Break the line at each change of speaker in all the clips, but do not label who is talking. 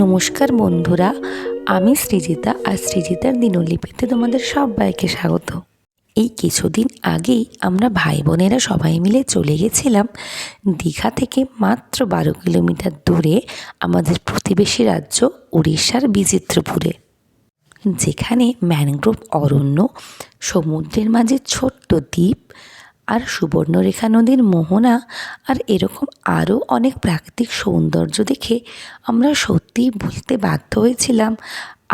নমস্কার বন্ধুরা, আমি সৃজিতা আর সৃজিতার দিনলিপিতে তোমাদের সবাইকে স্বাগত। এই কিছুদিন আগেই আমরা ভাই বোনেরা সবাই মিলে চলে গেছিলাম দীঘা থেকে মাত্র 12 কিলোমিটার দূরে আমাদের প্রতিবেশী রাজ্য উড়িষ্যার বিচিত্রপুরে, যেখানে ম্যানগ্রোভ অরণ্য, সমুদ্রের মাঝে ছোট্ট দ্বীপ আর সুবর্ণরেখা নদীর মোহনা আর এরকম আরও অনেক প্রাকৃতিক সৌন্দর্য দেখে আমরা সত্যিই বলতে বাধ্য হয়েছিলাম,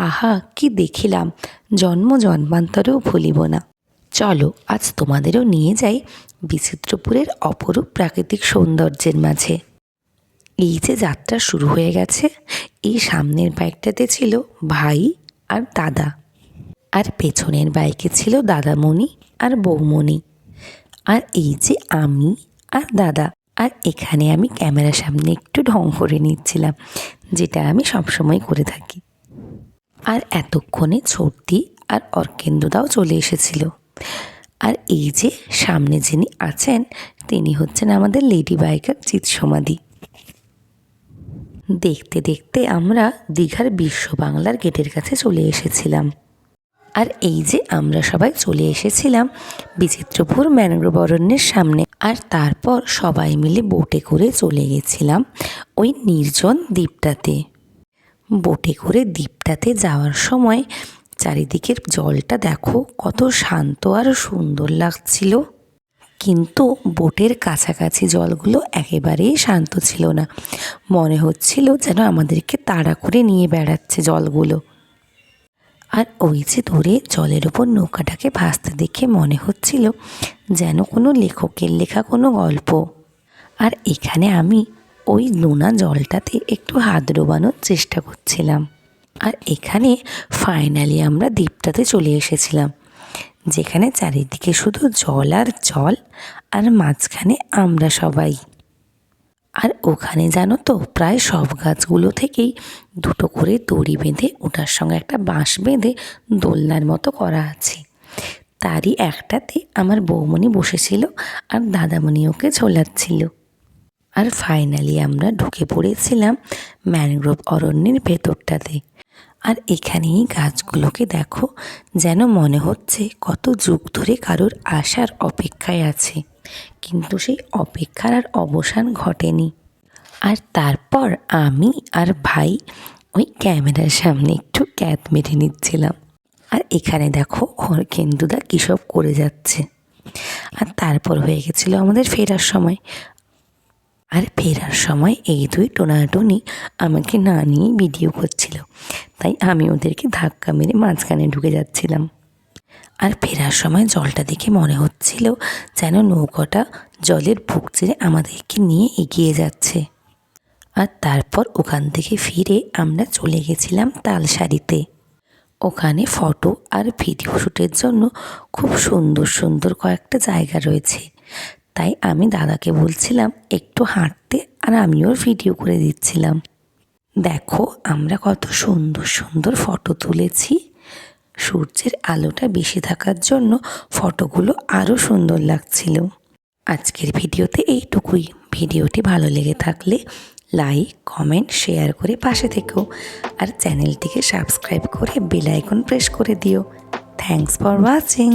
আহা কি দেখিলাম, জন্ম জন্মান্তরেও ভুলিব না। চলো আজ তোমাদেরও নিয়ে যাই বিচিত্রপুরের অপরূপ প্রাকৃতিক সৌন্দর্যের মাঝে। এই যে যাত্রা শুরু হয়ে গেছে, এই সামনের বাইকটাতে ছিল ভাই আর দাদা, আর পেছনের বাইকে ছিল দাদামণি আর বৌমণি, আর এই যে আমি আর দাদা, আর এখানে আমি ক্যামেরার সামনে একটু ঢং করে নিচ্ছিলাম, যেটা আমি সবসময় করে থাকি। আর এতক্ষণে ছোটদি আর অর্কেন্দুদাও চলে এসেছিল। আর এই যে সামনে যিনি আছেন তিনি হচ্ছেন আমাদের লেডি বাইকার চিৎ সমাধি। দেখতে দেখতে আমরা দীঘার বিশ্ব বাংলার গেটের কাছে চলে এসেছিলাম। আর এই যে আমরা সবাই চলে এসেছিলাম বিচিত্রপুর ম্যানগ্রোভ অরণ্যের সামনে, আর তারপর সবাই মিলে বোটে করে চলে গেছিলাম ওই নির্জন দ্বীপটাতে। বোটে করে দ্বীপটাতে যাওয়ার সময় চারিদিকের জলটা দেখো কত শান্ত আর সুন্দর লাগছিল, কিন্তু বোটের কাছাকাছি জলগুলো একেবারেই শান্ত ছিল না। মনে হচ্ছিল যেন আমাদেরকে তাড়া করে নিয়ে বেড়াচ্ছে জলগুলো। আর ওই যে দূরে জলের ওপর নৌকাটাকে ভাসতে দেখে মনে হচ্ছিল যেন কোনো লেখকের লেখা কোনো গল্প। আর এখানে আমি ওই নোনা জলটাতে একটু হাত ডোবানোর চেষ্টা করছিলাম। আর এখানে ফাইনালি আমরা দ্বীপটাতে চলে এসেছিলাম, যেখানে চারিদিকে শুধু জল আর জল, আর মাঝখানে আমরা সবাই। আর ওখানে জানো তো প্রায় সব গাছগুলো থেকেই দুটো করে দড়ি বেঁধে ওটার সঙ্গে একটা বাঁশ বেঁধে দোলনার মতো করা আছে। তারই একটাতে আমার বৌমণি বসেছিল আর দাদামণি ওকে ঝোলাচ্ছিল। আর ফাইনালি আমরা ঢুকে পড়েছিলাম ম্যানগ্রোভ অরণ্যের ভেতরটাতে। আর এখানেই গাছগুলোকে দেখো, যেন মনে হচ্ছে কত যুগ ধরে কারোর আসার অপেক্ষায় আছে, কিন্তু সেই অপেক্ষার আর অবসান ঘটেনি। আর তারপর আমি আর ভাই ওই ক্যামেরার সামনে একটু ক্যাত মেরে নিচ্ছিলাম। আর এখানে দেখো অর্কেন্দুদা কী সব করে যাচ্ছে। আর তারপর হয়ে গেছিলো আমাদের ফেরার সময়। আর ফেরার সময় এই দুই টোনাটুনি আমাকে না নিয়ে ভিডিও করছিল, তাই আমি ওদেরকে ধাক্কা মেরে মাঝখানে ঢুকে যাচ্ছিলাম। আর ফেরার সময় জলটা দেখে মনে হচ্ছিল যেন নৌকাটা জলের বুক চিরে আমাদেরকে নিয়ে এগিয়ে যাচ্ছে। আর তারপর ওখান থেকে ফিরে আমরা চলে গেছিলাম তালসারিতে। ওখানে ফটো আর ভিডিও শ্যুটের জন্য খুব সুন্দর সুন্দর কয়েকটা জায়গা রয়েছে, তাই আমি দাদাকে বলছিলাম একটু হাঁটতে, আর আমিও ভিডিও করে দিচ্ছিলাম। দেখো আমরা কত সুন্দর সুন্দর ফটো তুলেছি। সূর্যের আলোটা বেশি থাকার জন্য ফটোগুলো আরও সুন্দর লাগছিল। আজকের ভিডিওতে এইটুকুই। ভিডিওটি ভালো লেগে থাকলে লাইক, কমেন্ট, শেয়ার করে পাশে থেকো, আর চ্যানেলটিকে সাবস্ক্রাইব করে বেল আইকন প্রেস করে দিও। Thanks for watching.